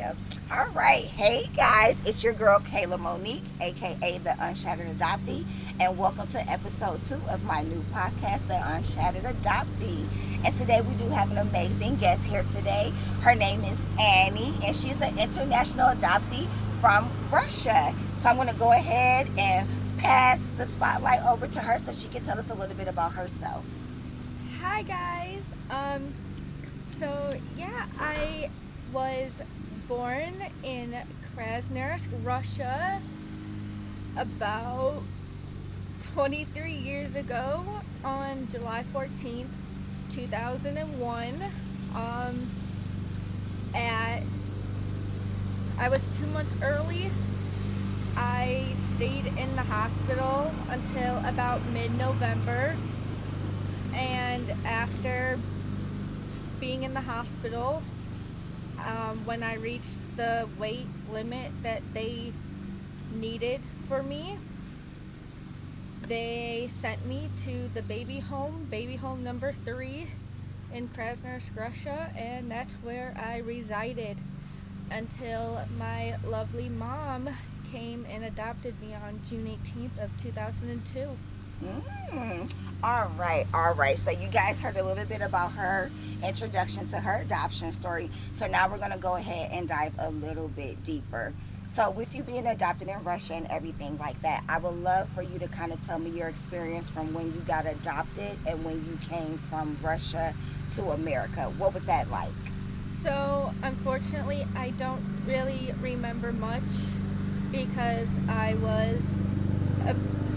go. All right. Hey, guys. It's your girl, Kayla Monique, a.k.a. the Unshatterd Adoptee. And welcome to episode 2 of my new podcast, the Unshatterd Adoptee. And today we do have an amazing guest here today. Her name is Annie, and she's an international adoptee from Russia. So I'm going to go ahead and pass the spotlight over to her so she can tell us a little bit about herself. Hi guys. I was born in Krasnoyarsk, Russia, about 23 years ago on July 14th, 2001. I was 2 months early. I stayed in the hospital until about mid-November, and after being in the hospital, when I reached the weight limit that they needed for me, they sent me to the baby home number 3 in Krasnoyarsk, Russia, and that's where I resided until my lovely mom came and adopted me on June 18th of 2002. All right. So you guys heard a little bit about her introduction to her adoption story. So now we're going to go ahead and dive a little bit deeper. So with you being adopted in Russia and everything like that, I would love for you to kind of tell me your experience from when you got adopted and when you came from Russia to America. What was that like? So unfortunately, I don't really remember much because I was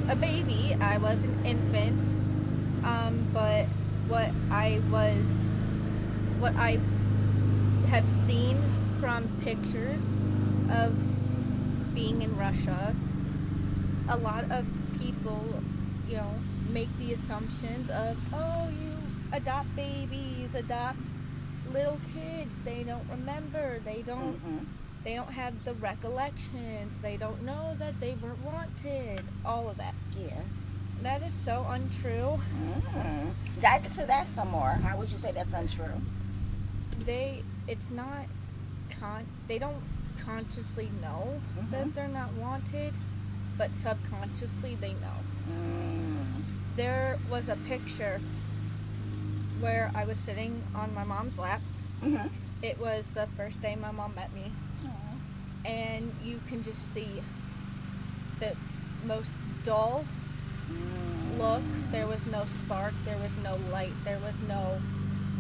a baby. I was an infant. But what I have seen from pictures of being in Russia, a lot of people, make the assumptions of, oh, you adopt babies, adopt little kids. They don't remember. They don't have the recollections. They don't know that they were wanted. All of that. Yeah. That is so untrue. Dive into that some more. How would you say that's untrue? They don't consciously know that they're not wanted, but subconsciously they know. There was a picture where I was sitting on my mom's lap. It was the first day my mom met me. And you can just see the most dull look. There was no spark, there was no light, there was no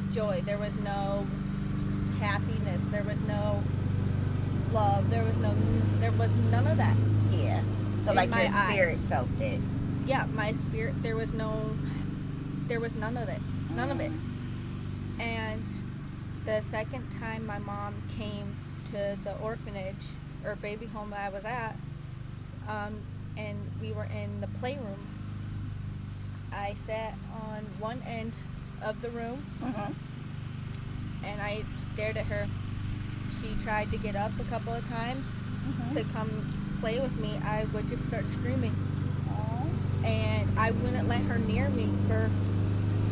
joy, there was no happiness, there was no love, there was none of that. Yeah. So like your spirit felt it. Yeah, my spirit, there was none of it. None of it. And the second time my mom came to the orphanage or baby home that I was at, and we were in the playroom, I sat on one end of the room and I stared at her. She tried to get up a couple of times to come play with me. I would just start screaming. And I wouldn't let her near me for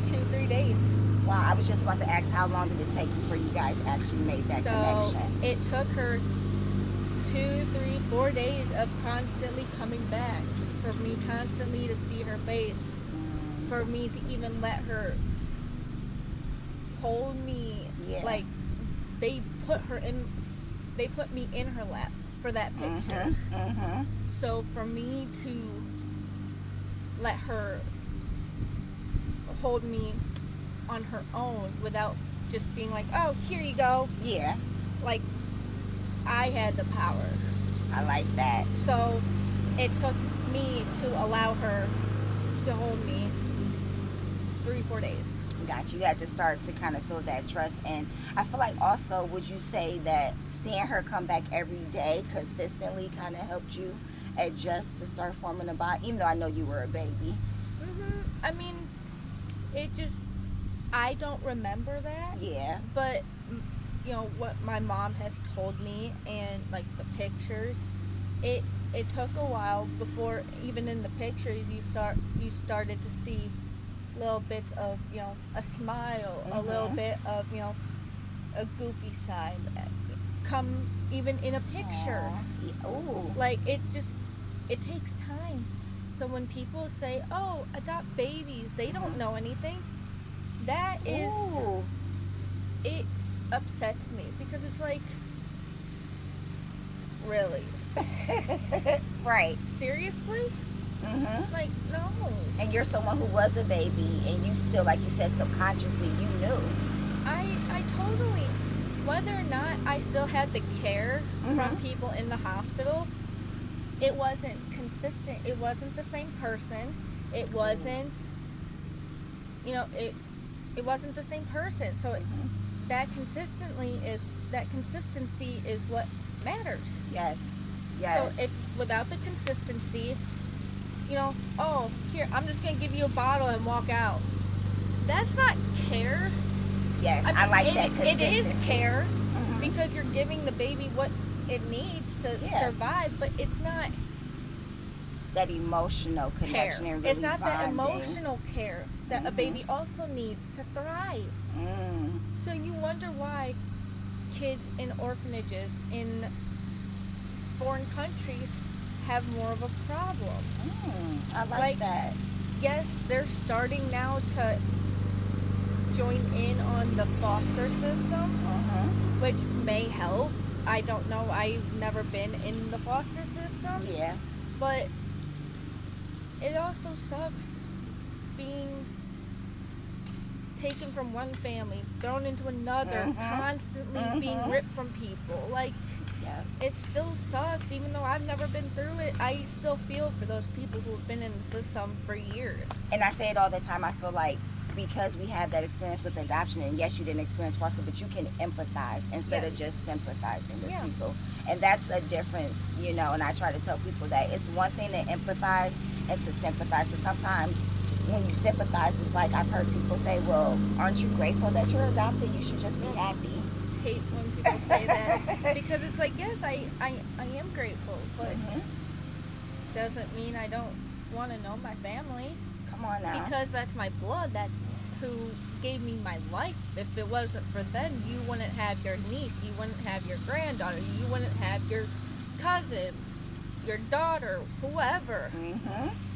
2-3 days. Wow, I was just about to ask, how long did it take before you guys actually made that connection? It took her 2, 3, 4 days of constantly coming back, for me constantly to see her face, for me to even let her hold me. Yeah. Like, they put me in her lap for that picture. So for me to let her hold me on her own without just being like, oh, here you go. Yeah. Like, I had the power. I like that. So it took me to allow her to hold me 3-4 days. Got you. You had to start to kind of feel that trust. And I feel like also, would you say that seeing her come back every day consistently kind of helped you adjust to start forming a bond, even though I know you were a baby? I mean, I don't remember that. Yeah. But, what my mom has told me and, like, the pictures, it took a while before, even in the pictures, you started to see little bits of, a smile, a little bit of, a goofy side. come even in a picture. Ooh. Like, it takes time. So when people say, oh, adopt babies, they don't know anything, that is, Ooh. it upsets me, because it's like, really? Right. Seriously? Mm-hmm. Like, no. And you're someone who was a baby, and you still, like you said, subconsciously, you knew. I totally, whether or not I still had the care Mm-hmm. from people in the hospital, it wasn't consistent. It wasn't the same person. It wasn't, it wasn't the same person. So Mm-hmm. that consistency is what matters. Yes. Yes. So if without the consistency, oh, here, I'm just going to give you a bottle and walk out. That's not care. Yes, I mean, I like that It is consistency. care, Mm-hmm. because you're giving the baby what it needs to survive, but it's not that emotional care. connection and really It's not that bonding. emotional care that a baby also needs to thrive. Mm. So you wonder why kids in orphanages in foreign countries have more of a problem. I like that. Yes, they're starting now to join in on the foster system, which may help. I don't know. I've never been in the foster system. Yeah. But it also sucks being taken from one family, thrown into another, constantly being ripped from people. Like, it still sucks. Even though I've never been through it, I still feel for those people who have been in the system for years. And I say it all the time. I feel like because we have that experience with adoption, and yes, you didn't experience foster, but you can empathize instead of just sympathizing with people. And that's a difference, and I try to tell people that it's one thing to empathize and to sympathize, but sometimes when you sympathize, it's like I've heard people say, well, aren't you grateful that you're adopted? You should just be happy. I hate when people say that, because it's like, yes, I am grateful, but doesn't mean I don't want to know my family. Come on now. Because that's my blood. That's who gave me my life. If it wasn't for them, you wouldn't have your niece. You wouldn't have your granddaughter. You wouldn't have your cousin, your daughter, whoever.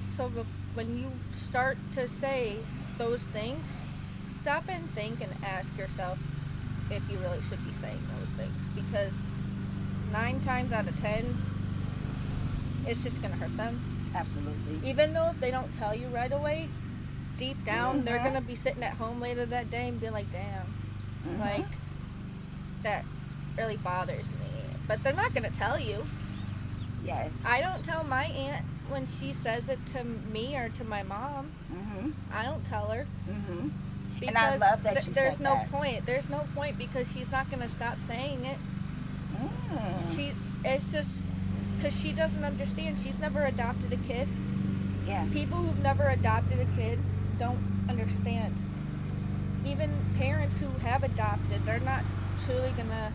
So when you start to say those things, stop and think and ask yourself if you really should be saying those things. Because 9 times out of 10, it's just going to hurt them. Absolutely. Even though if they don't tell you right away, deep down, they're going to be sitting at home later that day and be like, damn, like, that really bothers me. But they're not going to tell you. Yes. I don't tell my aunt when she says it to me or to my mom. I don't tell her. Because and I love that you there's said no that. point. There's no point, because she's not going to stop saying it. It's just because she doesn't understand. She's never adopted a kid. Yeah. People who've never adopted a kid don't understand. Even parents who have adopted, they're not truly going to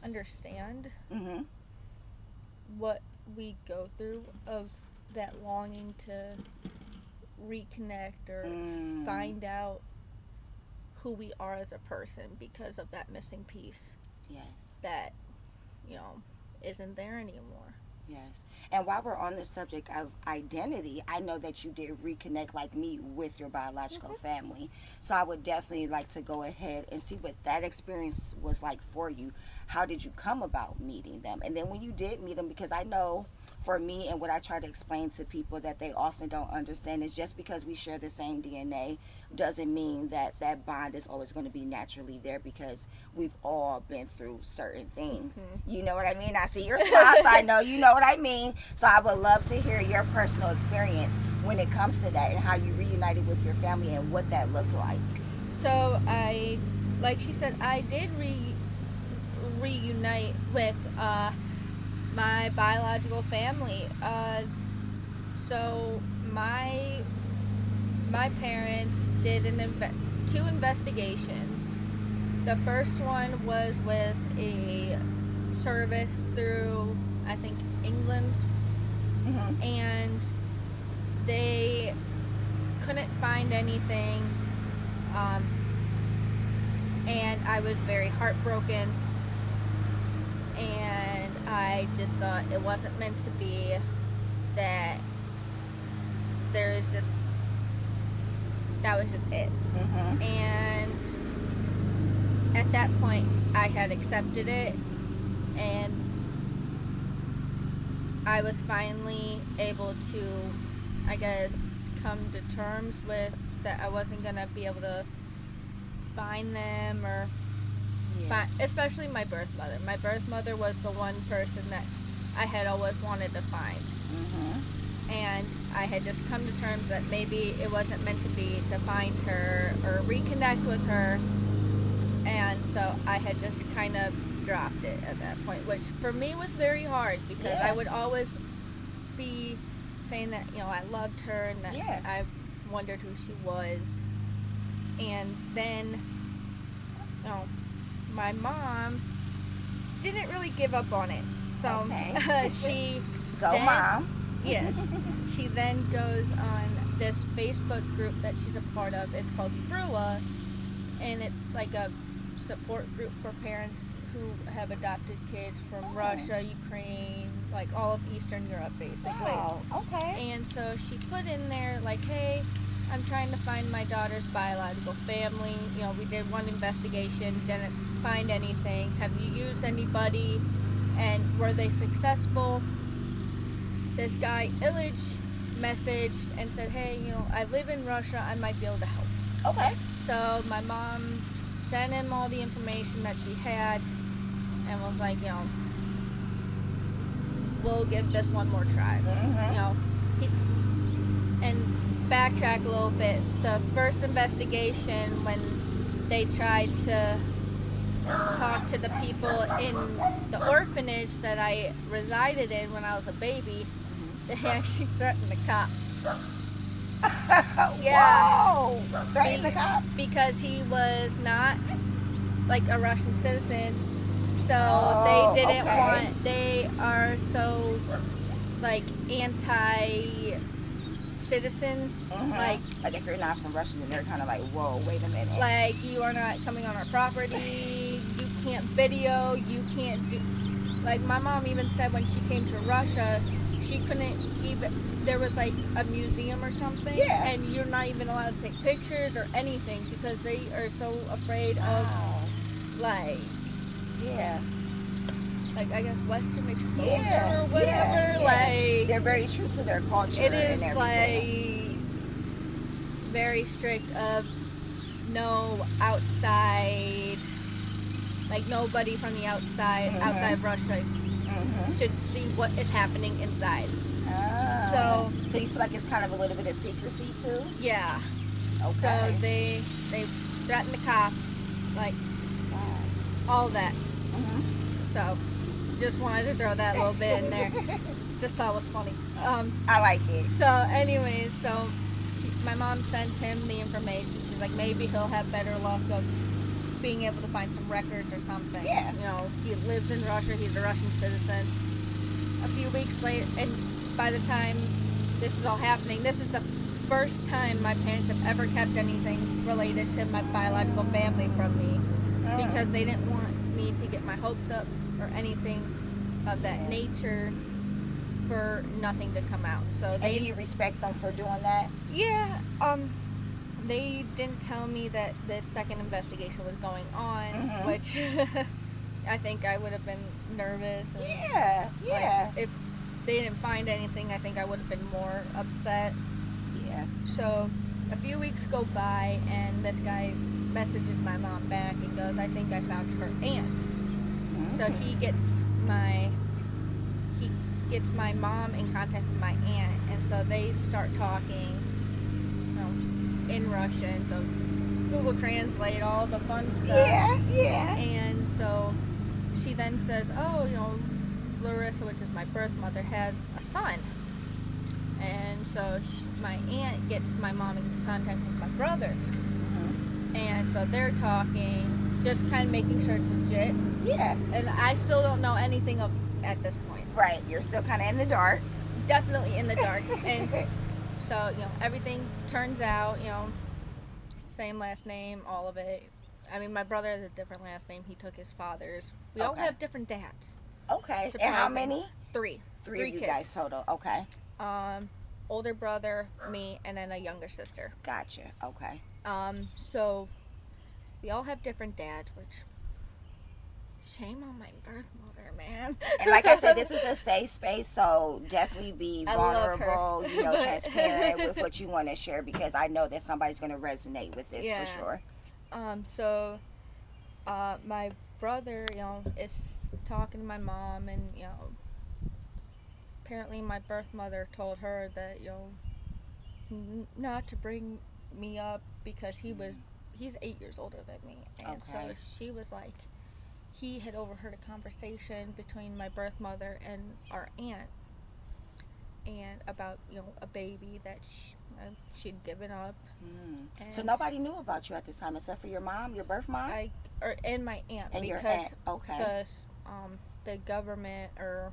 understand what we go through of that longing to reconnect or find out who we are as a person because of that missing piece. Yes. That, isn't there anymore. Yes. And while we're on the subject of identity, I know that you did reconnect, like me, with your biological family. So I would definitely like to go ahead and see what that experience was like for you. How did you come about meeting them? And then when you did meet them, because I know for me and what I try to explain to people that they often don't understand is just because we share the same DNA doesn't mean that that bond is always going to be naturally there, because we've all been through certain things. You know what I mean? I see your smile, so I know you know what I mean. So I would love to hear your personal experience when it comes to that and how you reunited with your family and what that looked like. So like she said, I did reunite with my biological family. So my parents did 2 investigations. The first one was with a service through, I think, England, and they couldn't find anything, and I was very heartbroken. I just thought it wasn't meant to be, that there is just, that was just it. Mm-hmm. And at that point, I had accepted it, and I was finally able to, I guess, come to terms with that I wasn't going to be able to find them, or especially my birth mother. My birth mother was the one person that I had always wanted to find. Mm-hmm. And I had just come to terms that maybe it wasn't meant to be to find her or reconnect with her. And so I had just kind of dropped it at that point, which for me was very hard, because I would always be saying that, I loved her and that I wondered who she was. And then, my mom didn't really give up on it. So she Mom. Yes. She then goes on this Facebook group that she's a part of. It's called Frua, and it's like a support group for parents who have adopted kids from Russia, Ukraine, like all of Eastern Europe, basically. Wow, okay. And so she put in there, like, hey, I'm trying to find my daughter's biological family. We did one investigation, didn't find anything. Have you used anybody? And were they successful? This guy, Illich, messaged and said, hey, I live in Russia. I might be able to help. Okay. So my mom sent him all the information that she had and was like, we'll give this one more try. Mm-hmm. And backtrack a little bit. The first investigation, when they tried to talk to the people in the orphanage that I resided in when I was a baby, they actually threatened the cops. Whoa! Threatened the cops? Because he was not like a Russian citizen. So they didn't want, they are so like anti-citizen. Mm-hmm. Like if you're not from Russia, then they're kind of like, whoa, wait a minute. Like, you are not coming on our property, you can't video, you can't do, like my mom even said when she came to Russia, she couldn't even, there was like a museum or something, and you're not even allowed to take pictures or anything because they are so afraid of like like I guess Western exposure or whatever. Like, they're very true to their culture. It is and like very strict of no outside, like nobody from the outside outside of Russia should see what is happening inside. So you feel like it's kind of a little bit of secrecy too? Yeah. Okay. So they threatened the cops, like all that. So just wanted to throw that little bit in there. Just thought it was funny. I like it. So anyways, my mom sent him the information. She's like, maybe he'll have better luck of being able to find some records or something. Yeah. He lives in Russia. He's a Russian citizen. A few weeks later, and by the time this is all happening, this is the first time my parents have ever kept anything related to my biological family from me, because they didn't want me to get my hopes up or anything of that nature for nothing to come out. So do you respect them for doing that? Yeah. They didn't tell me that this second investigation was going on, which I think I would have been nervous. And, like, if they didn't find anything, I think I would have been more upset. Yeah. So a few weeks go by, and this guy messages my mom back and goes, I think I found her aunt. So he gets my mom in contact with my aunt, and so they start talking in Russian, so Google Translate, all the fun stuff. Yeah. And so she then says, Larissa, which is my birth mother, has a son. And so my aunt gets my mom in contact with my brother. And so they're talking, just kind of making sure it's legit. Yeah. And I still don't know anything at this point. Right. You're still kind of in the dark. Definitely in the dark. And so, everything turns out, same last name, all of it. I mean, my brother has a different last name. He took his father's. We all have different dads. Okay. And how many? Three. Three of you kids. guys total. Okay. Older brother, me, and then a younger sister. Gotcha. Okay. So we all have different dads, which shame on my birth mother, man. And like I said, this is a safe space, so definitely be I love vulnerable, her. transparent with what you want to share, because I know that somebody's going to resonate with this for sure. So my brother, is talking to my mom, and apparently my birth mother told her that not to bring me up because he's 8 years older than me, and so she was like, he had overheard a conversation between my birth mother and our aunt, and about a baby that she'd given up. So nobody knew about you at this time except for your mom, your birth mom, and my aunt, and because your aunt. Okay. The government or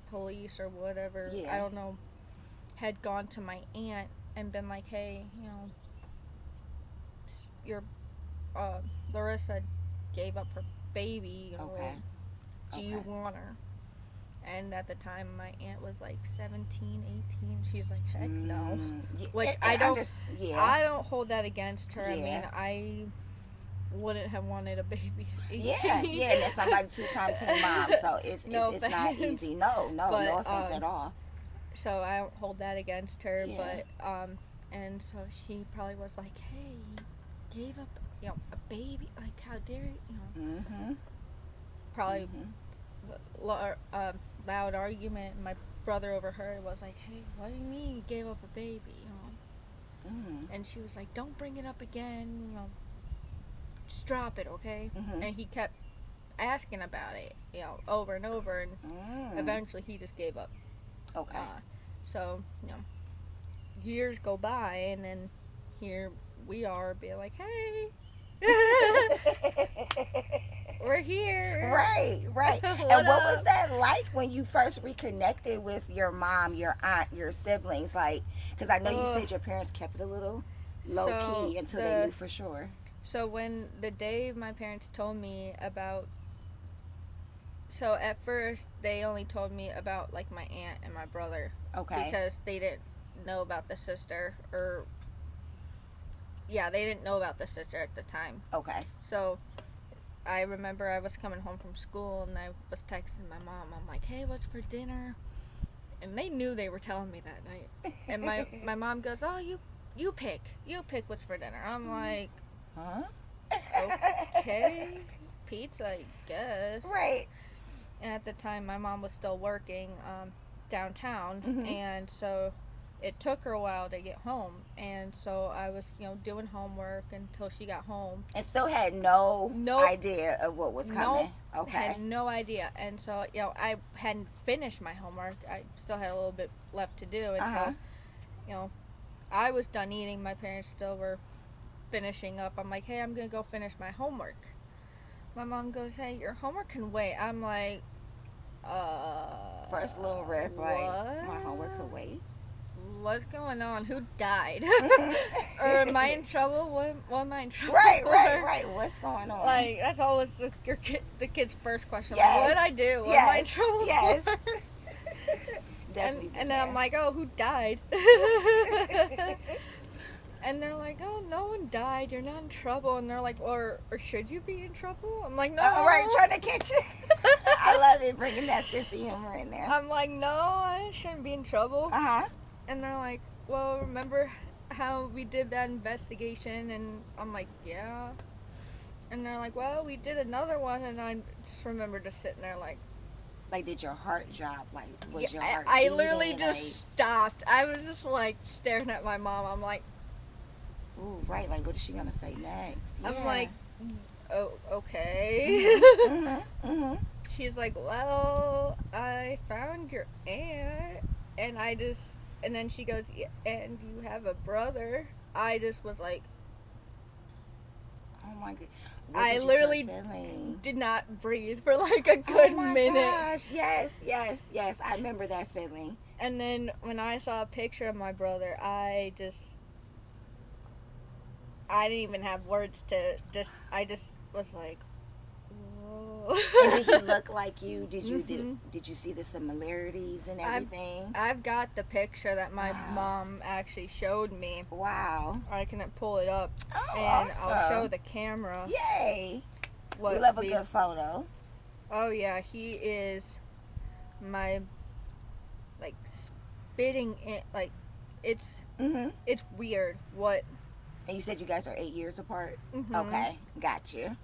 police or whatever, Yeah. I don't know, had gone to my aunt and been like, hey, your Larissa gave up her baby. Okay. Do you want her? And at the time, my aunt was like 17, 18. She's like, heck no. Which I don't hold that against her. Yeah. I mean, I wouldn't have wanted a baby at 18. Yeah, and that's somebody 2-time teen mom, so it's not easy. No offense at all. So I don't hold that against her, Yeah. but and so she probably was like, hey, you gave up, a baby, like, how dare you, probably loud argument. My brother overheard, was like, hey, what do you mean you gave up a baby, and she was like, don't bring it up again, just drop it, okay? And he kept asking about it, over and over, and eventually he just gave up. Okay. So, years go by, and then here we are being like, hey, we're here. Right. And what was that like when you first reconnected with your mom, your aunt, your siblings? Like, because I know you said your parents kept it a little low-key until they knew for sure. So when the day my parents told me about, so at first they only told me about like my aunt and my brother. Okay. Because they didn't know about the sister, they didn't know about the sister at the time. Okay. So I remember I was coming home from school and I was texting my mom. I'm like, hey, what's for dinner? And they knew they were telling me that night. And my mom goes, oh, you pick what's for dinner. I'm like, huh? Okay, pizza, I guess. Right. And at the time, my mom was still working downtown, and so it took her a while to get home. And so I was, doing homework until she got home. And still had no idea of what was coming. Nope, Okay. had no idea. And so, I hadn't finished my homework. I still had a little bit left to do. And so, I was done eating. My parents still were finishing up. I'm like, hey, I'm going to go finish my homework. My mom goes, hey, your homework can wait. I'm like, First little riff, what? like, my homework could wait. What's going on? Who died? Or am I in trouble? What am I in trouble for? Right. What's going on? Like, that's always the kid's first question. Yes. Like, what did I do? What am I in trouble for? Definitely. And then I'm like, oh, who died? And they're like, oh, no one died. You're not in trouble. And they're like, or should you be in trouble? I'm like, no. Right, trying to catch you. I love it, bringing that sissy humor in there. I'm like, no, I shouldn't be in trouble. And they're like, well, remember how we did that investigation? And I'm like, yeah. And they're like, well, we did another one. And I just remember just sitting there like, did your heart drop? Like, was your heart I beating? literally just stopped. I was just like staring at my mom. I'm like, ooh, right. Like, what is she going to say next? I'm like, oh, okay. She's like, well, I found your aunt. And then she goes, yeah, and you have a brother. I just was like, oh my God. I literally did not breathe for like a good minute. Oh my gosh, yes. I remember that feeling. And then when I saw a picture of my brother, I didn't even have words to I just was like, whoa. And did he look like you? Did you Mhm. did you see the similarities and everything? I've got the picture that my Wow. mom actually showed me. Wow. I can pull it up Oh, and awesome. I'll show the camera Yay. what We love a good photo. Oh yeah, he is my like spitting in like it's Mm-hmm. it's weird what. And you said you guys are 8 years apart? Mhm. Okay, got you.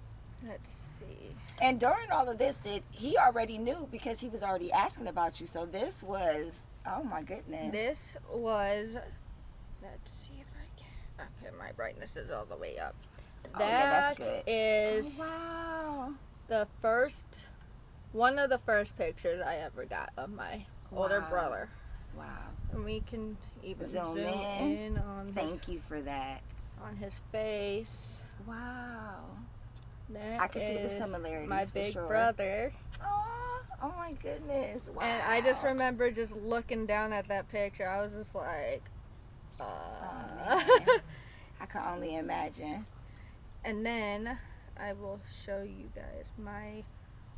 Let's see. And during all of this, he already knew because he was already asking about you. So this was, oh my goodness. This was. Let's see if I can. Okay, my brightness is all the way up. Oh, yeah, that's That good. is Oh, wow. one of the first pictures I ever got of my older Wow. brother. Wow. And we can even Zoom zoom in. in on Thank you for that. on his face. Wow. That I can see the is similarities my for big sure. brother. Oh my goodness. Wow. And I just remember just looking down at that picture. I was just like, man. I can only imagine. And then I will show you guys my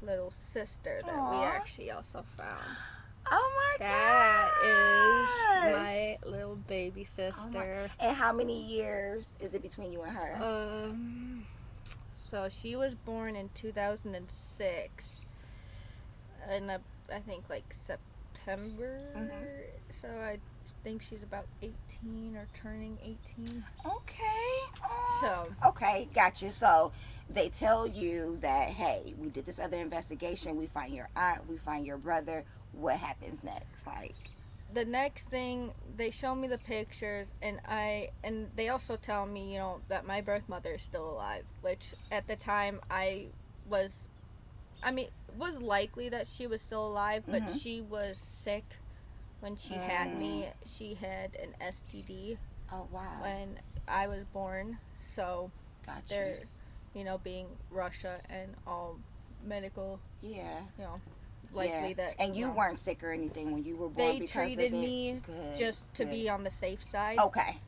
little sister that we Aw. actually also found. Oh my That is gosh. my little baby sister. And how many years is it between you and her? So she was born in 2006, and I think like September. So I think she's about 18 or turning 18. Okay. So Okay, gotcha. So they tell you that, hey, we did this other investigation. We find your aunt. We find your brother. What happens next? Like, the next thing, they show me the pictures, and they also tell me, that my birth mother is still alive, which at the time was likely that she was still alive, but she was sick when she had me. She had an STD oh wow. when I was born, so Gotcha. they're, being Russia and all medical, Yeah. likely that. And you weren't sick or anything when you were born They because treated of it? me Good, just to good. be on the safe side. Okay.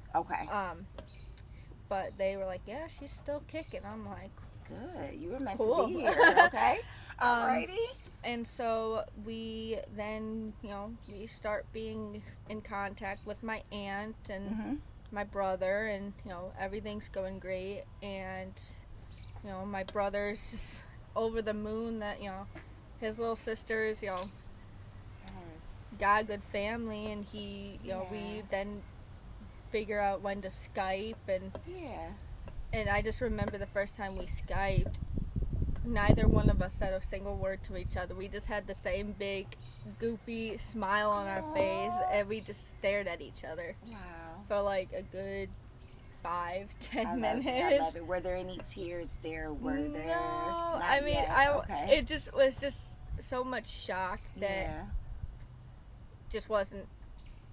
But they were like, yeah, she's still kicking. I'm like, Good. You were meant Cool. to be here. Okay. Alrighty. and so we then, we start being in contact with my aunt and my brother, and, everything's going great. And, my brother's just over the moon that, his little sisters, Yes. got a good family, and he, we then figure out when to Skype, and Yeah. I just remember the first time we Skyped, neither one of us said a single word to each other. We just had the same big, goofy smile on our face, and we just stared at each other Wow. for like a good 5-10 I minutes. love it. Were there any tears there? Were there? No, Not I mean, yet. Okay. it just was just so much shock that Yeah. just wasn't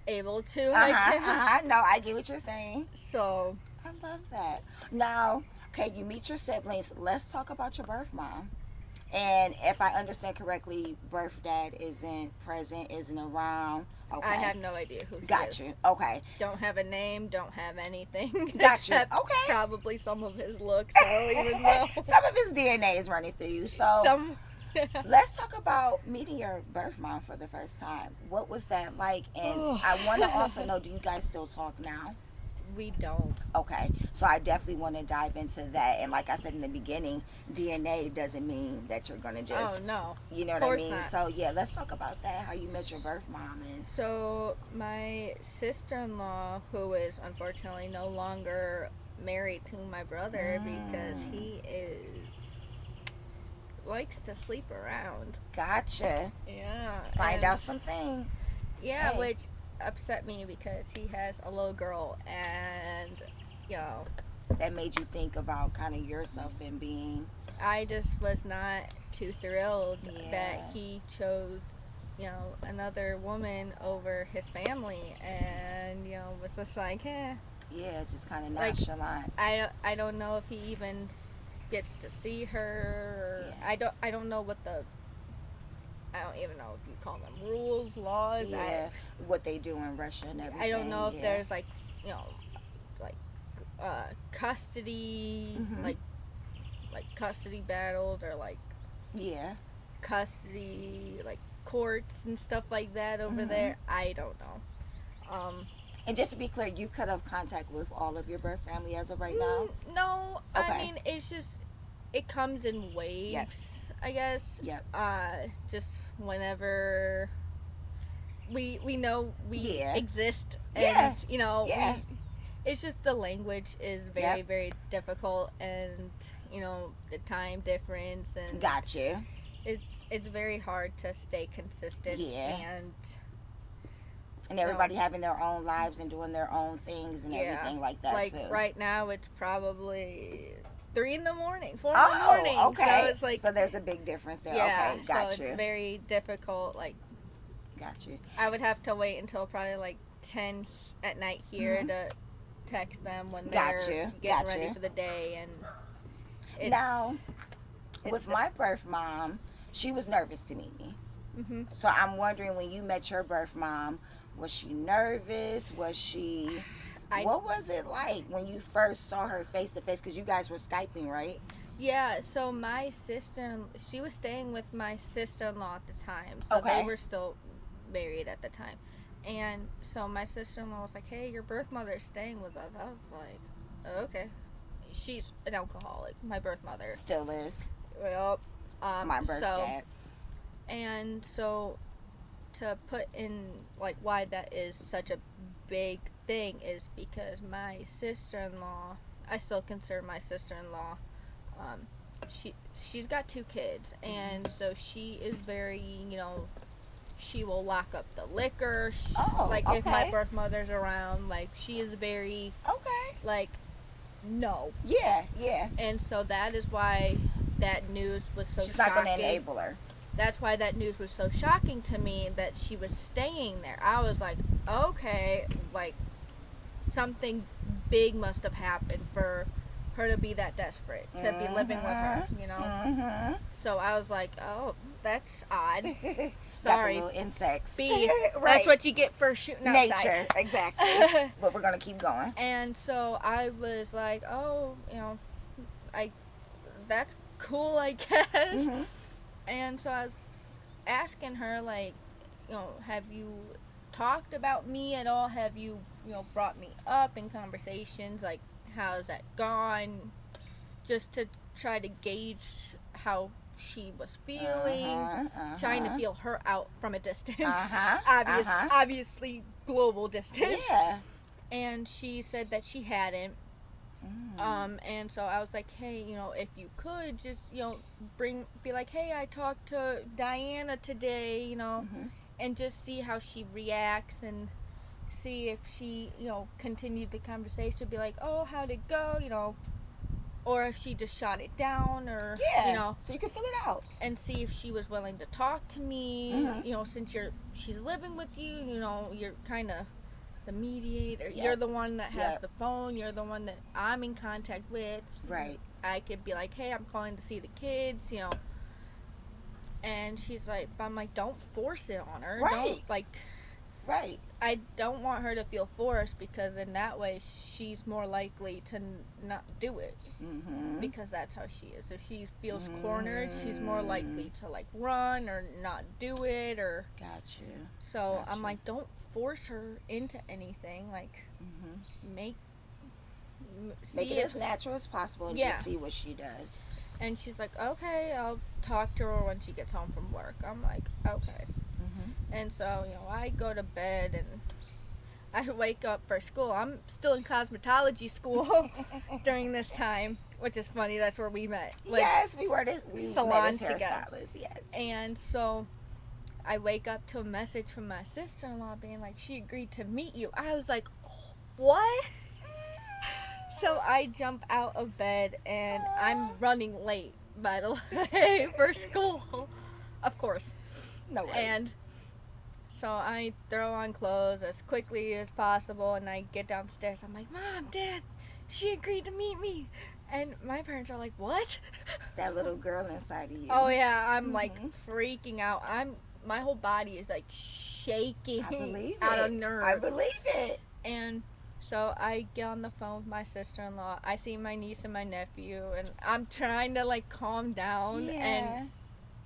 able to. I guess. No, I get what you're saying. So I love that. Now, okay, you meet your siblings. Let's talk about your birth mom. And if I understand correctly, birth dad isn't present, isn't around. Okay. I have no idea who he is. Gotcha. Okay. Don't have a name, don't have anything. Gotcha. Except Okay. probably some of his looks. I don't even know. Some of his DNA is running through you. So let's talk about meeting your birth mom for the first time. What was that like? And I want to also know, do you guys still talk now? We don't. Okay, so I definitely want to dive into that. And like I said in the beginning, DNA doesn't mean that you're gonna just. Oh no. You know Of what I course mean? not. So yeah, let's talk about that. How you met your birth mom and. So my sister-in-law, who is unfortunately no longer married to my brother because he likes to sleep around. Gotcha. Yeah. Find out some things. Yeah, Hey. which upset me because he has a little girl, and That made you think about kind of yourself and being. I just was not too thrilled Yeah. that he chose another woman over his family, and was just like, Yeah, just kind of Like, nonchalant. I don't know if he even gets to see her. Or Yeah. I don't know I don't even know if you call them rules, laws. Yeah, what they do in Russia and everything. I don't know if yeah. there's like custody, like custody battles, or like Yeah. custody, like courts and stuff like that over there. I don't know. And just to be clear, you cut off contact with all of your birth family as of right now? No, Okay. I mean, it's just, it comes in waves, I guess. Yep. Just whenever we know we Yeah. exist, Yeah. and, you know, Yeah. it's just the language is very, very difficult, and, you know, the time difference, and Got you. it's very hard to stay consistent. Yeah. And everybody having their own lives and doing their own things and everything like that, like too. right now it's probably 3 in the morning, 4 in the morning. Okay. So it's like, so there's a big difference there. yeah, Okay, got so you. it's very difficult. Like, Got you. I would have to wait until probably like 10 at night here to text them when they're getting ready for the day. And it's, now, with my birth mom, she was nervous to meet me. So I'm wondering, when you met your birth mom, was she nervous? Was she... what was it like when you first saw her face to face? Because you guys were Skyping, right? Yeah, so my sister, she was staying with my sister-in-law at the time. So they were still married at the time. And so my sister-in-law was like, hey, your birth mother is staying with us. I was like, oh, okay. She's an alcoholic, my birth mother. Still is. Well, my birth dad. And so to put in, like, why that is such a big thing is because my sister-in-law, I still consider my sister-in-law, she's got 2 kids, and so she is very, you know, she will lock up the liquor. If my birth mother's around, like, she is very, like, no. Yeah. And so that is why that news was so shocking. She's not going to enable her. That's why that news was so shocking to me, that she was staying there. I was like, okay, like, something big must have happened for her to be that desperate to be living with her, you know? So I was like, oh, that's odd. Sorry. Got the little insects. B, that's what you get for shooting outside. Nature, exactly. But we're going to keep going. And so I was like, oh, you know, that's cool, I guess. And so I was asking her, like, you know, have you talked about me at all? Have you, you know, brought me up in conversations? Like, how's that gone? Just to try to gauge how she was feeling, trying to feel her out from a distance. Obviously, global distance. Yeah. And she said that she hadn't. And so I was like, hey, you know, if you could just, you know, be like, hey, I talked to Diana today, you know, and just see how she reacts, and see if she, you know, continued the conversation, be like, oh, how'd it go, you know, or if she just shot it down, or, you know, so you can fill it out, and see if she was willing to talk to me, you know, since she's living with you, you know, you're kind of the mediator. You're the one that has the phone. You're the one that I'm in contact with. Right. I could be like, hey, I'm calling to see the kids, you know. And she's like, but I'm like, don't force it on her. Right. Don't, like, right. I don't want her to feel forced, because in that way she's more likely to not do it. Because that's how she is. If she feels cornered, she's more likely to, like, run or not do it, or... Got you. So I'm like, don't force her into anything. Like, make it as natural as possible, and just see what she does. And she's like, okay, I'll talk to her when she gets home from work. I'm like, okay. And so, you know, I go to bed and I wake up for school. I'm still in cosmetology school during this time, which is funny. That's where we met. Yes, we were salon together. Yes. And so I wake up to a message from my sister-in-law being like, she agreed to meet you. I was like, what? So I jump out of bed, and I'm running late, by the way, for school. Of course. No worries. And so I throw on clothes as quickly as possible, and I get downstairs. I'm like, Mom, Dad, she agreed to meet me. And my parents are like, what? That little girl inside of you. Oh, yeah. I'm, like, freaking out. My whole body is, like, shaking out of nerves. I believe it. And so I get on the phone with my sister-in-law. I see my niece and my nephew, and I'm trying to, like, calm down. And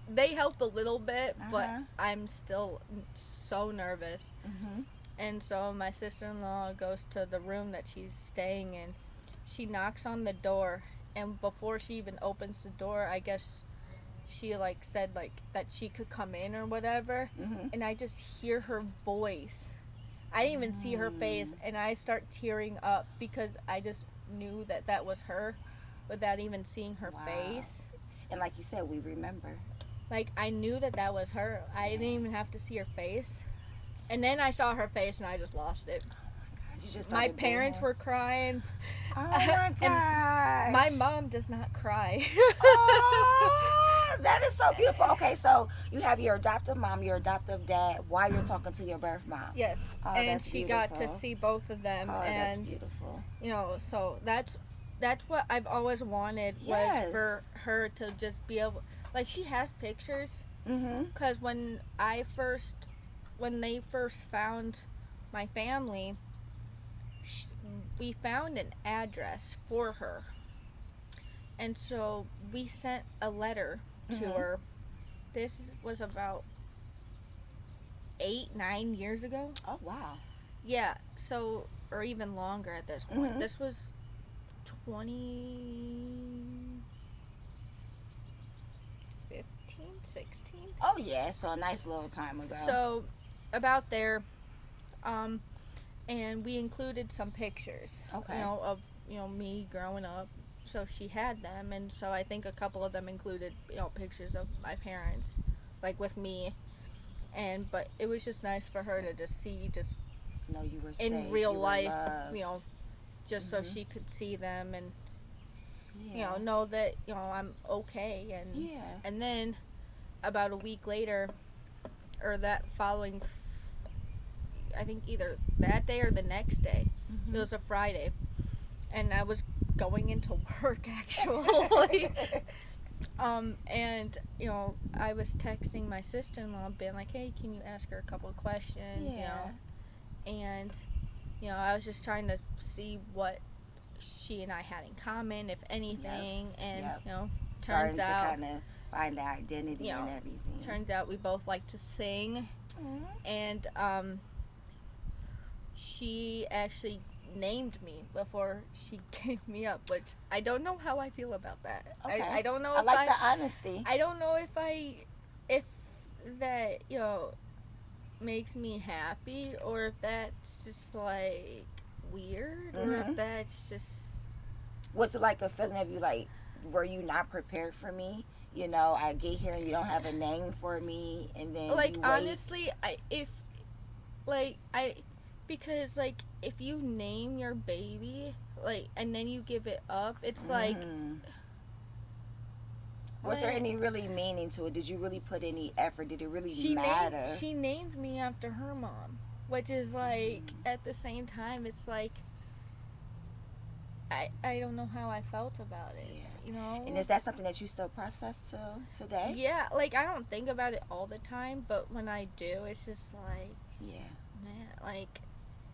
they help a little bit, but Uh-huh. I'm still so nervous. Mm-hmm. And so my sister-in-law goes to the room that she's staying in. She knocks on the door, and before she even opens the door, I guess she like said like that she could come in or whatever. Mm-hmm. And I just hear her voice. I didn't even see her face, and I start tearing up because I just knew that that was her without even seeing her Wow. face. And like you said, we remember. Like, I knew that that was her. I didn't even have to see her face. And then I saw her face, and I just lost it. You just My started parents booing. were crying. Oh my gosh. My mom does not cry. Oh, that is so beautiful. Okay, so you have your adoptive mom, your adoptive dad, while you're talking to your birth mom. Yes. Oh, And that's she got to beautiful. see both of them. Oh, that's And, beautiful. you know, so that's what I've always wanted was Yes. for her to just be able, like, she has pictures. Mm-hmm. Because when they first found my family, we found an address for her. And so we sent a letter to her. This was about 8-9 years ago. Oh, wow. Yeah, so, or even longer at this point. Mhm. This was 2015, 16. Oh, yeah, so a nice little time ago. So, about there, and we included some pictures, Okay. you know, of, you know, me growing up. So she had them, and so I think a couple of them included, you know, pictures of my parents, like with me, but it was just nice for her to just see, just No, you were in safe, real you were life, loved. you know, just so Mhm. she could see them and, Yeah. you know that, you know, I'm okay. And Yeah. and then about a week later, or that following, I think either that day or the next day, Mhm. it was a Friday, and I was going into work actually. And, you know, I was texting my sister-in-law, being like, hey, can you ask her a couple of questions, you know? And, you know, I was just trying to see what she and I had in common, if anything. And, Yep. you know, Starting turns to out, kind of find the identity you know, and everything. turns out we both like to sing. Mhm. And she actually named me before she gave me up, which I don't know how I feel about that. Okay. I don't know I if like the honesty. I don't know if that, you know, makes me happy, or if that's just like weird, or if Mhm. that's just, What's it like a feeling of you like, were you not prepared for me? You know, I get here and you don't have a name for me, and then like, you wait. honestly, because like if you name your baby, like, and then you give it up, it's like, Mhm. Was there like, any really meaning to it? Did you really put any effort? Did it really she matter? named me after her mom, which is like, at the same time, it's like, I don't know how I felt about it. Yeah. You know? And is that something that you still process till today? Yeah, like, I don't think about it all the time, but when I do, it's just like, Yeah. man, like,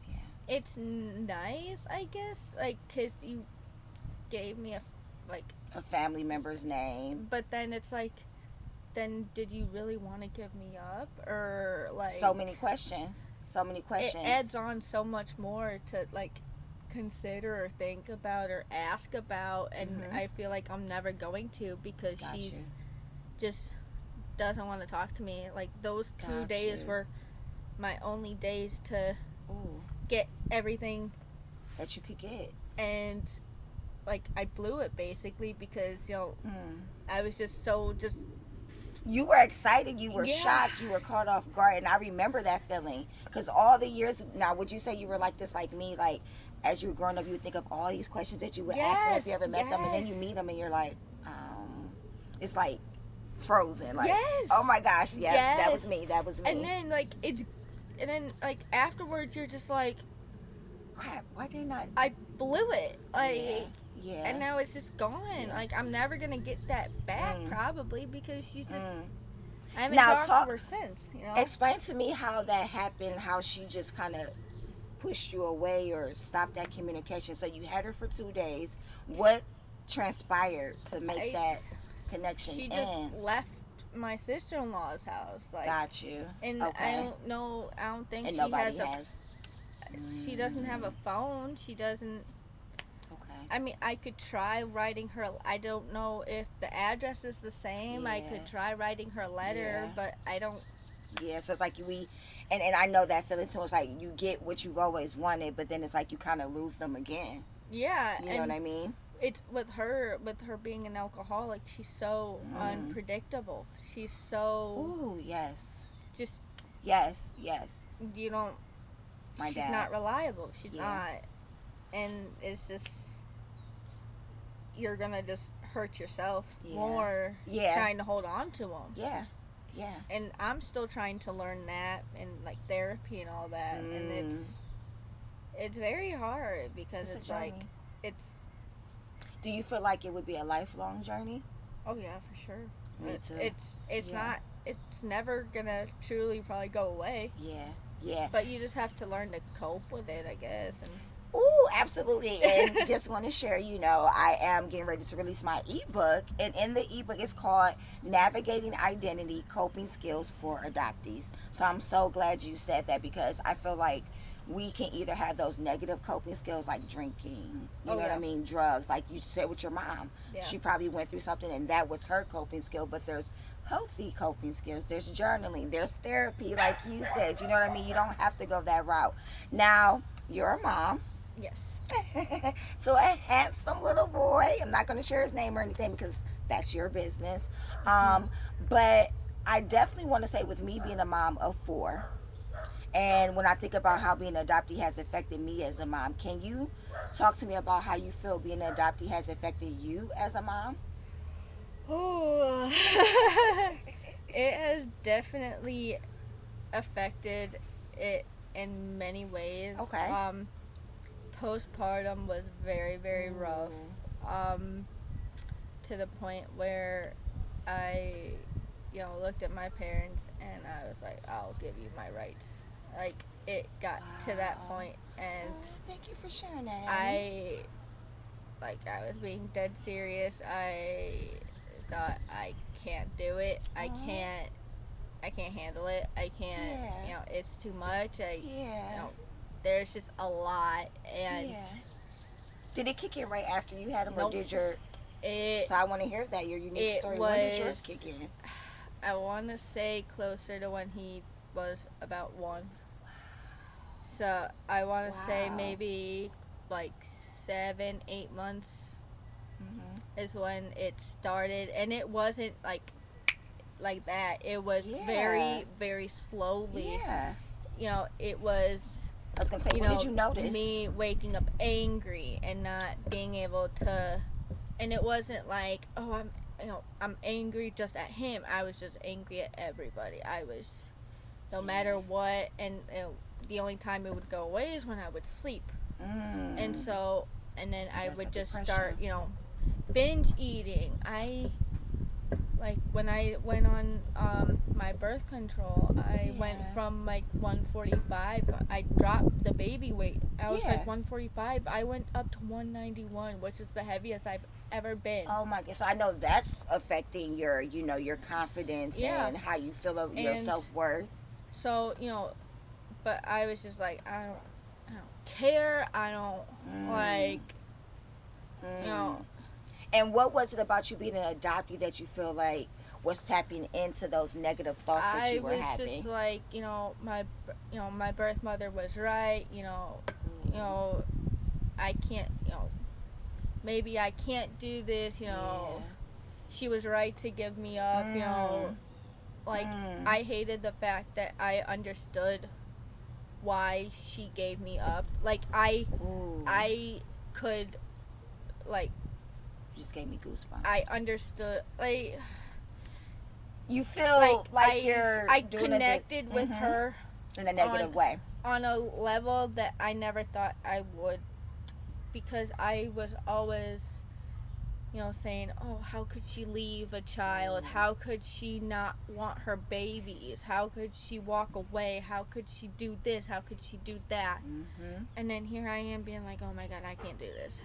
Yeah. it's nice, I guess, like, because you gave me A family member's name. but then it's like, then did you really want to give me up? Or, like, So many questions. it adds on so much more to, like, consider or think about or ask about, and Mhm. I feel like I'm never going to, because Got she's you. just doesn't want to talk to me. Like, those 2 Got days you. were my only days to Ooh, get everything, that you could get. and like, I blew it basically, because, you know, Mm. I was just You were excited, you were Yeah. shocked, you were caught off guard, and I remember that feeling. Because all the years, now, would you say you were like this, like me, like, as you were growing up, you would think of all these questions that you would ask them if you ever met them, and then you yes. mean them, and you're like, it's like frozen. Like, Yes. oh my gosh, yeah, that was Yes. me, that was me. and then like afterwards you're just like, Crap, why didn't I? I blew it, like, Yeah. and now it's just gone. Yeah. Like, I'm never gonna get that back, Mm. probably, because she's just, Mm. I haven't Now, talked to her since, you know. Explain to me how that happened, how she just kind of pushed you away or stopped that communication. So you had her for 2 days. What transpired to make that connection She just end? left my sister-in-law's house. Like, got you. and Okay. I don't think And she nobody has a. has. She doesn't have a phone. She doesn't. Okay. I mean, I could try writing her. I don't know if the address is the same. I Yeah. could try writing her a letter, Yeah. but I don't. Yeah, so it's like and I know that feeling too. It's like you get what you've always wanted, but then it's like you kind of lose them again. Yeah, You know what I mean? it's with her being an alcoholic. She's so unpredictable. She's so Ooh, yes. just Yes, yes. you don't. My She's dad. not reliable. She's Yeah. not, and it's just you're gonna just hurt yourself Yeah. more Yeah. trying to hold on to them. Yeah. Yeah. And I'm still trying to learn that and like therapy and all that, and it's very hard because It's a it's like journey. it's Do you feel like it would be a lifelong journey? oh yeah, for sure. Me too. It's Yeah. not, it's never gonna truly probably go away, Yeah. Yeah. but you just have to learn to cope with it, I guess. And Ooh, absolutely. And just want to share, I am getting ready to release my ebook. And in the ebook, it's called Navigating Identity Coping Skills for Adoptees. So I'm so glad you said that, because I feel like we can either have those negative coping skills like drinking, you know what I mean, drugs, like you said with your mom. Yeah. She probably went through something and that was her coping skill, but there's healthy coping skills. There's journaling, there's therapy, like you said, you know what I mean? You don't have to go that route. Now, you're a mom. yes, So a handsome little boy, I'm not going to share his name or anything because that's your business, but I definitely want to say, with me being a mom of 4, and when I think about how being an adoptee has affected me as a mom, can you talk to me about how you feel being an adoptee has affected you as a mom? oh, it has definitely affected it in many ways. Okay. Postpartum was very, very rough. To the point where I, looked at my parents and I was like, I'll give you my rights. Like, it got to that point, and Thank you for sharing that. I was being dead serious. I thought, I can't do it. I can't handle it. I can't, Yeah. It's too much. Yeah. There's just a lot, and Yeah. Did it kick in right after you had him, Nope. or did your... So I want to hear that, your unique it story. When did yours was- kick in? I want to say closer to when he was about 1. So I want to say Wow. maybe like 7, 8 months is when it started, and it wasn't like that. It was Yeah. very, very slowly. Yeah. It was, I was going to say, when did you notice? me waking up angry and not being able to, and it wasn't like, oh, I'm angry just at him. I was just angry at everybody. I was, no matter what, and the only time it would go away is when I would sleep. And so, and then I That's would that just depression. start, binge eating. When I went on my birth control, I went Yeah. from 145. I dropped the baby weight. I was Yeah. 145. I went up to 191, which is the heaviest I've ever been. Oh my God! So I know that's affecting your, your confidence and how you feel of your And- self-worth. So, but I was just like, I don't care. I don't like, And what was it about you being an adoptee that you feel like was tapping into those negative thoughts that you were I was having? just like, my birth mother was right. I can't, maybe I can't do this. She was right to give me up. I hated the fact that I understood why she gave me up. I could, just gave me goosebumps. I understood, You feel like you're I doing connected with her in a negative way. on a level that I never thought I would, because I was always, saying, oh, how could she leave a child? How could she not want her babies? How could she walk away? How could she do this? How could she do that? And then here I am being like, oh my God, I can't do this.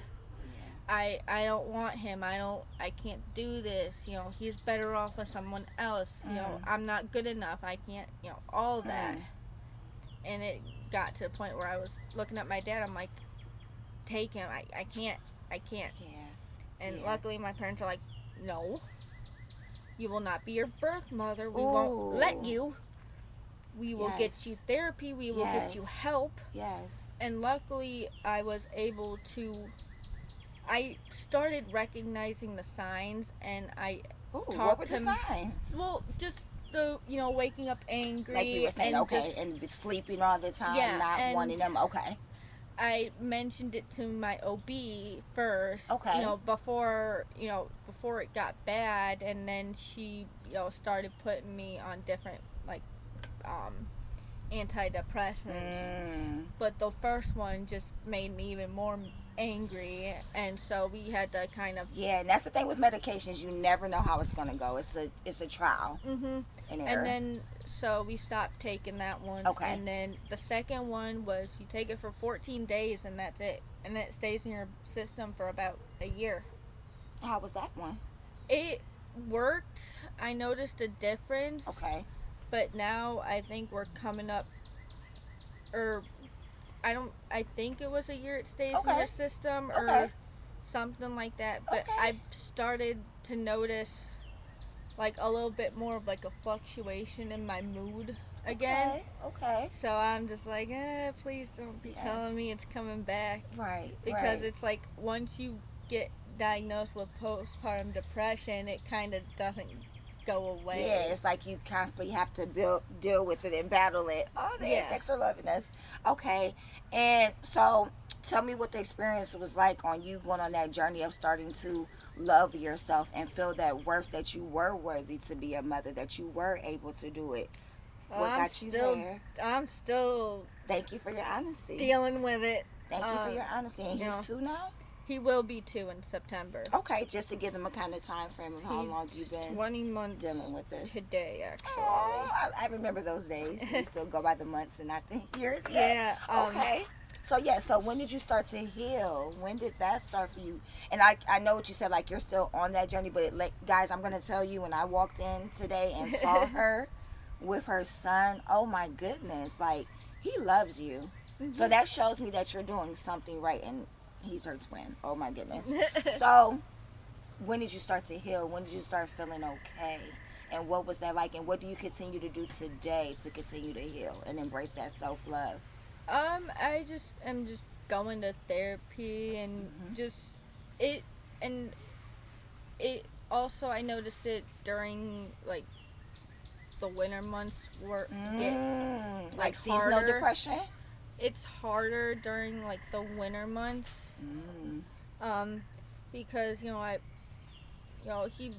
I don't want him. I can't do this. He's better off with someone else. I'm not good enough. I can't, all that. And it got to the point where I was looking at my dad. I'm like, take him. I can't. Yeah. And luckily my parents are like, no, you will not be your birth mother. We won't let you. We will get you therapy. We will get you help. Yes. And luckily I was able to, I started recognizing the signs, and I talked what were to the signs? Well, just the, waking up angry. Like you were saying, and and sleeping all the time, not wanting them. Okay. I mentioned it to my OB first, before it got bad, and then she, started putting me on different, antidepressants. But the first one just made me even more angry, and so we had to kind of... Yeah, and that's the thing with medications. You never know how it's going to go. It's a trial. And then, so we stopped taking that one. Okay. And then the second one was you take it for 14 days, and that's it. And it stays in your system for about a year. How was that one? It worked. I noticed a difference. Okay. But now I think we're coming up, I think it was a year it stays in your system, or something like that. But I've started to notice, a little bit more of, a fluctuation in my mood again. Okay. So I'm just like, please don't be telling me it's coming back. Right. Because it's like, once you get diagnosed with postpartum depression, it kind of doesn't go away. Yeah, it's like you constantly have to deal with it and battle it. Oh, the insects are loving us. Okay. And so tell me what the experience was like on you going on that journey of starting to love yourself and feel that worth, that you were worthy to be a mother, that you were able to do it. What got you there? I'm still... Thank you for your honesty. Dealing with it. Thank you for your honesty. And he's 2 now? He will be 2 in September. Okay, just to give them a kind of time frame of how long you've been 20 months dealing with this. Today, actually. Oh, I remember those days. We still go by the months and not the years yet. Yeah. Okay. So when did you start to heal? When did that start for you? And I know what you said, you're still on that journey, but guys, I'm going to tell you, when I walked in today and saw her with her son, oh my goodness, he loves you. Mm-hmm. So that shows me that you're doing something right. And he's her twin. Oh my goodness. So when did you start to heal? When did you start feeling okay? And what was that like? And what do you continue to do today to continue to heal and embrace that self-love? I just am just going to therapy, and just it also, I noticed it during the winter months where get seasonal harder. Depression. It's harder during the winter months, because he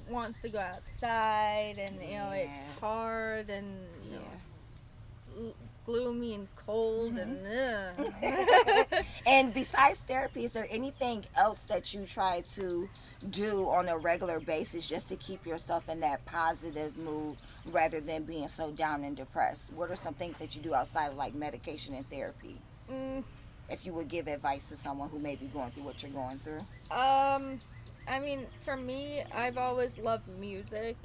wants to go outside, and it's hard, and gloomy and cold, and And besides therapy, is there anything else that you try to do on a regular basis just to keep yourself in that positive mood rather than being so down and depressed? What are some things that you do outside of medication and therapy? If you would give advice to someone who may be going through what you're going through. I mean, for me, I've always loved music.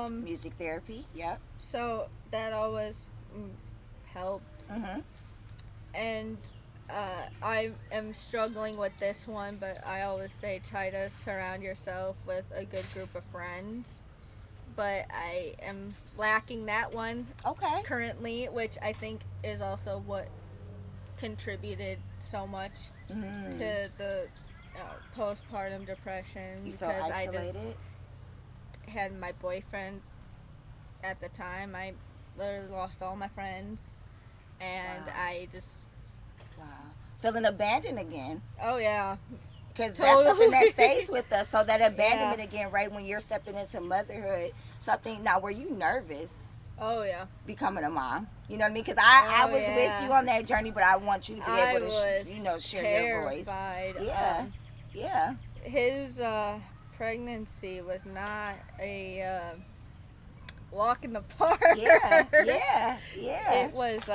Music therapy, yep. So that always helped. And I am struggling with this one, but I always say try to surround yourself with a good group of friends. But I am lacking that one currently, which I think is also what contributed so much to the postpartum depression. You felt isolated? I just had my boyfriend at the time. I literally lost all my friends, and I just... Wow. Feeling abandoned again. Oh, yeah. Because that's something that stays with us. So that abandonment again, right when you're stepping into motherhood, something... Now, were you nervous? Oh, yeah. Becoming a mom. You know what I mean? Because I was with you on that journey, but I want you to be able to, share your voice. Yeah. Yeah. His pregnancy was not a walk in the park. Yeah. It was,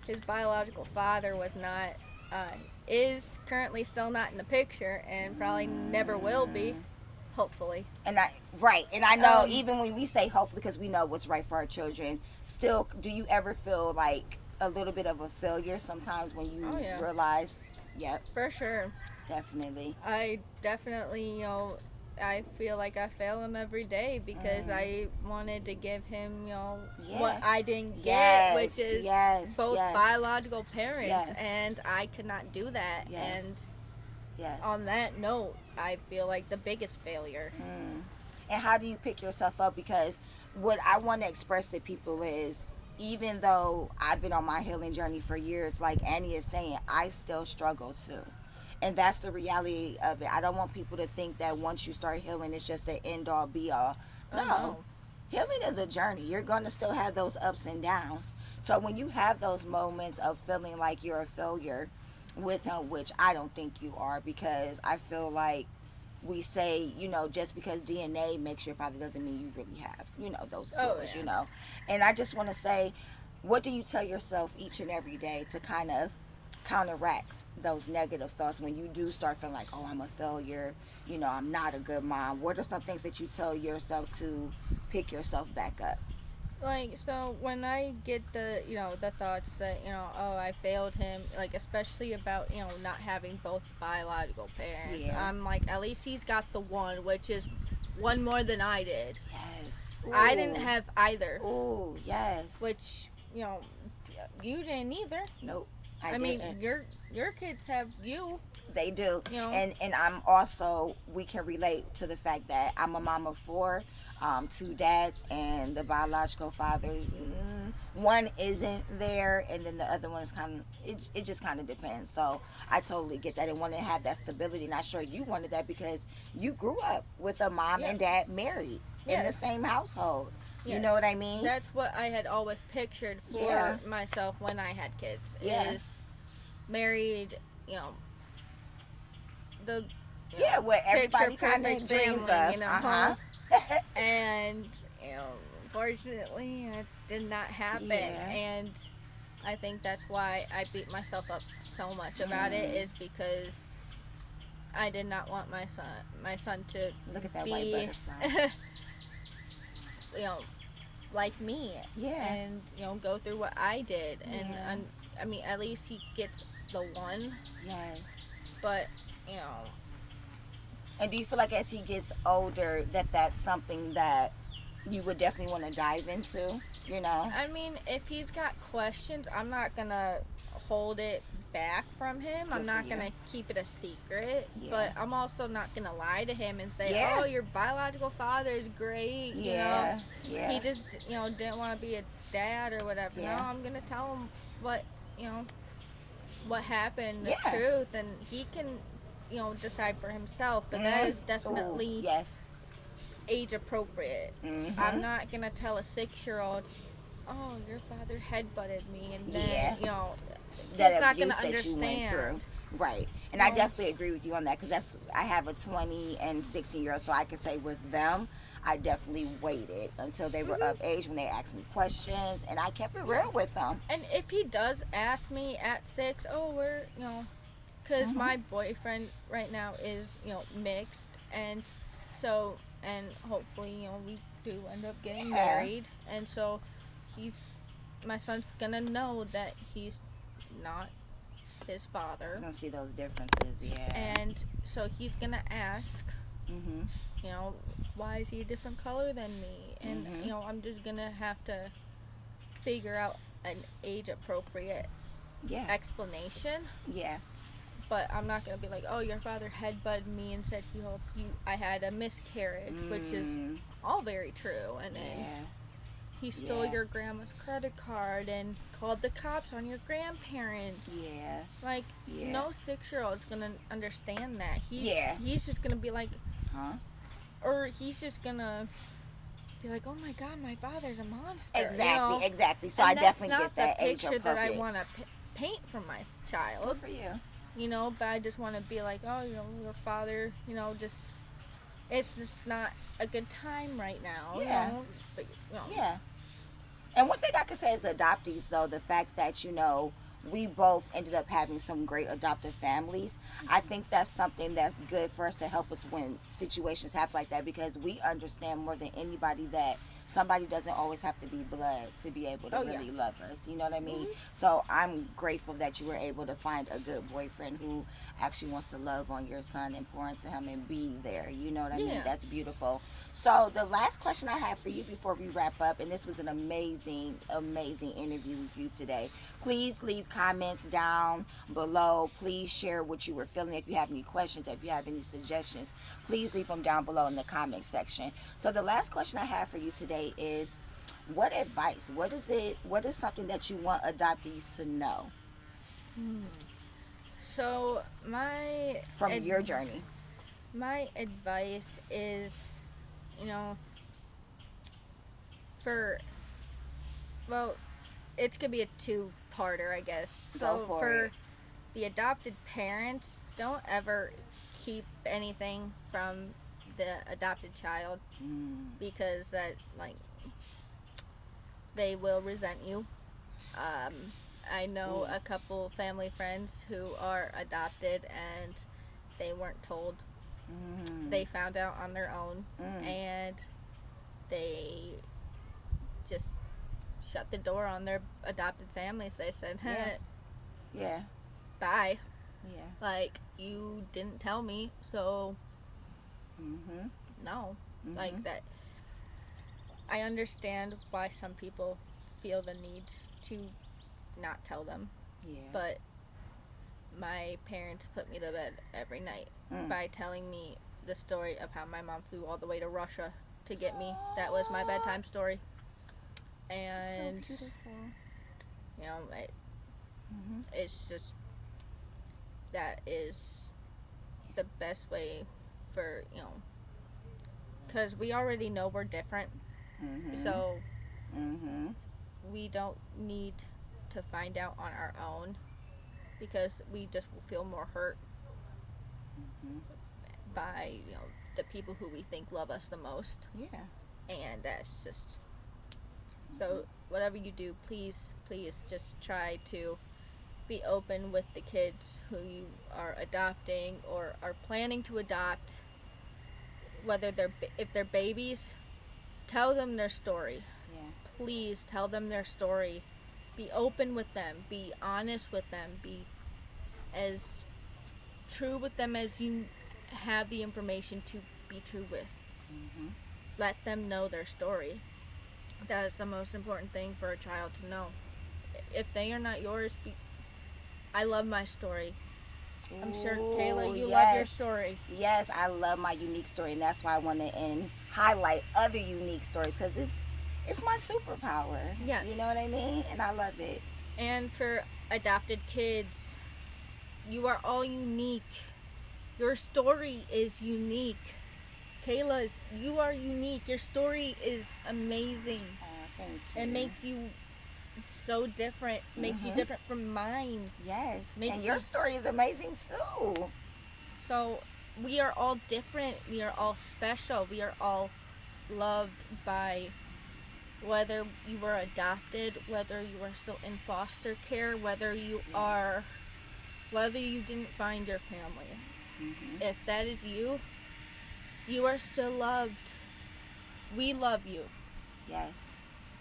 his biological father was not is currently still not in the picture and probably never will be, hopefully. And I know, Um, even when we say hopefully, because we know what's right for our children, still, do you ever feel like a little bit of a failure sometimes when you Oh, yeah. realize? Yep, For sure. definitely. I definitely, I feel like I fail him every day because I wanted to give him, what Yeah. I didn't Yes, get, which is yes, both yes. biological parents, Yes. and I could not do that. Yes. And Yes. on that note, I feel like the biggest failure. And how do you pick yourself up? Because what I want to express to people is, even though I've been on my healing journey for years, like Annie is saying, I still struggle too. And that's the reality of it. I don't want people to think that once you start healing, it's just the end all be all. Oh, No. no. Healing is a journey. You're going to still have those ups and downs. So when you have those moments of feeling like you're a failure with him, which I don't think you are, because I feel like we say, just because DNA makes your father doesn't mean you really have, those tools, yeah. And I just want to say, what do you tell yourself each and every day to kind of counteract those negative thoughts when you do start feeling like, oh, I'm a failure, I'm not a good mom? What are some things that you tell yourself to pick yourself back up? Like, so when I get the thoughts that, oh, I failed him, like, especially about, not having both biological parents, Yeah. I'm like, at least he's got the one, which is one more than I did. Yes. I didn't have either. Oh, yes. Which, you didn't either. Nope. I mean, your kids have you. They do. You know. And I'm also, we can relate to the fact that I'm a mom of four, two dads, and the biological fathers, one isn't there, and then the other one is kind of, it just kind of depends. So I totally get that and want to have that stability. And I'm sure you wanted that because you grew up with a mom and dad married in the same household. Yes. You know what I mean? That's what I had always pictured for myself when I had kids. Is married, what everybody kind of dreams of. And unfortunately, it did not happen. And I think that's why I beat myself up so much about it, is because I did not want my son to look at that be white butterfly. like me, and go through what I did, and I mean, at least he gets the one. Yes. But and do you feel like as he gets older that that's something that you would definitely want to dive into? I mean, if he's got questions, I'm not gonna hold it back from him. I'm not gonna keep it a secret, but I'm also not gonna lie to him and say, oh, your biological father is great. He just didn't want to be a dad or whatever. No, I'm gonna tell him what happened, the truth, and he can decide for himself. But that is definitely age appropriate. I'm not gonna tell a 6-year-old, oh, your father headbutted me, and then that not abuse gonna that understand. you went through. Right. And I definitely agree with you on that, because I have a 20 and 16-year-old, so I can say with them, I definitely waited until they were of age when they asked me questions, and I kept it real with them. And if he does ask me at 6, oh, we're because my boyfriend right now is mixed, and so, and hopefully we do end up getting married, and so my son's gonna know that he's not his father. He's gonna see those differences, and so he's gonna ask, why is he a different color than me? And I'm just gonna have to figure out an age appropriate explanation. But I'm not gonna be like, oh, your father headbutted me and said he hoped I had a miscarriage, which is all very true. And then he stole your grandma's credit card and called the cops on your grandparents. Like, no 6-year-old's gonna understand that. He's just gonna be like, huh? Or he's just gonna be like, oh my God, my father's a monster. Exactly. So and I definitely get that that's not the age picture appropriate. that I want to paint for my child. Good for you. But I just want to be like, oh, your father, just, it's just not a good time right now. But, And one thing I could say is adoptees, though, the fact that, we both ended up having some great adoptive families. I think that's something that's good for us to help us when situations happen like that, because we understand more than anybody that somebody doesn't always have to be blood to be able to really love us. You know what I mean? So I'm grateful that you were able to find a good boyfriend who actually wants to love on your son and pour into him and be there. You know what I mean? That's beautiful. So the last question I have for you before we wrap up, and this was an amazing, amazing interview with you today. Please leave comments down below. Please share what you were feeling. If you have any questions, if you have any suggestions, please leave them down below in the comment section. So the last question I have for you today is, what advice, what is something that you want adoptees to know So from your journey? My advice is, you know, it's gonna be a two-parter, I guess. Go for it. The adopted parents, don't ever keep anything from the adopted child, because that, like, they will resent you. I know a couple family friends who are adopted and they weren't told. They found out on their own, and they just shut the door on their adopted families. They said, bye. Like, you didn't tell me, so no. Like that. I understand why some people feel the need to not tell them, but my parents put me to bed every night by telling me the story of how my mom flew all the way to Russia to get me. That was my bedtime story. And so beautiful. You know, it's just, that is the best way for, you know, because we already know we're different, so we don't need to find out on our own, because we just will feel more hurt by, you know, the people who we think love us the most. And that's just, so whatever you do, please just try to be open with the kids who you are adopting or are planning to adopt. Whether if they're babies, tell them their story. Please tell them their story. Be open with them. Be honest with them. Be as true with them as you have the information to be true with. Let them know their story. That is the most important thing for a child to know. If they are not yours, I love my story. I'm sure, Kayla, you love your story. Yes, I love my unique story, and that's why I want to highlight other unique stories, because it's my superpower. Yes. You know what I mean? And I love it. And for adopted kids, you are all unique. Your story is unique. Kayla, you are unique. Your story is amazing. Thank you. It makes you so different. Makes you different from mine. Yes. And your story is amazing too. So we are all different. We are all special. We are all loved by, whether you were adopted, whether you are still in foster care, whether you didn't find your family. If that is you, you are still loved. We love you. Yes.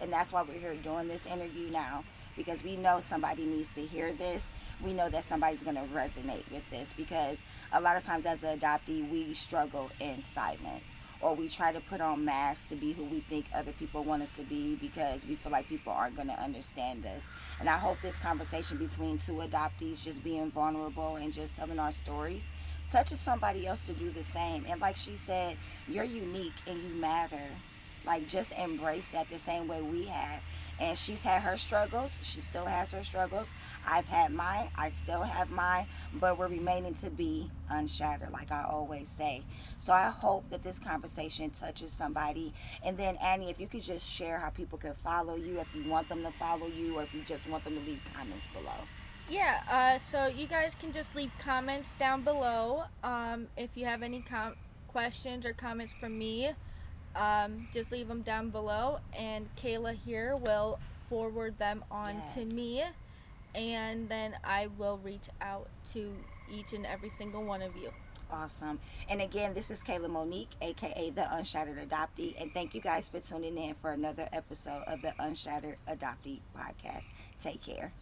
And that's why we're here doing this interview now, because we know somebody needs to hear this. We know that somebody's going to resonate with this, because a lot of times as an adoptee, we struggle in silence, or we try to put on masks to be who we think other people want us to be, because we feel like people aren't going to understand us. And I hope this conversation between two adoptees, just being vulnerable and just telling our stories, touches somebody else to do the same. And like she said, you're unique and you matter. Like, just embrace that the same way we have. And she's had her struggles. She still has her struggles. I've had mine. I still have mine. But we're remaining to be unshattered, like I always say. So I hope that this conversation touches somebody. And then, Annie, if you could just share how people can follow you, if you want them to follow you, or if you just want them to leave comments below. Yeah, so you guys can just leave comments down below. If you have any questions or comments from me, just leave them down below, and Kayla here will forward them on to me. and then I will reach out to each and every single one of you. Awesome. And again, this is Kayla Monique, aka the Unshatterd Adoptee, and thank you guys for tuning in for another episode of the Unshatterd Adoptee podcast. Take care.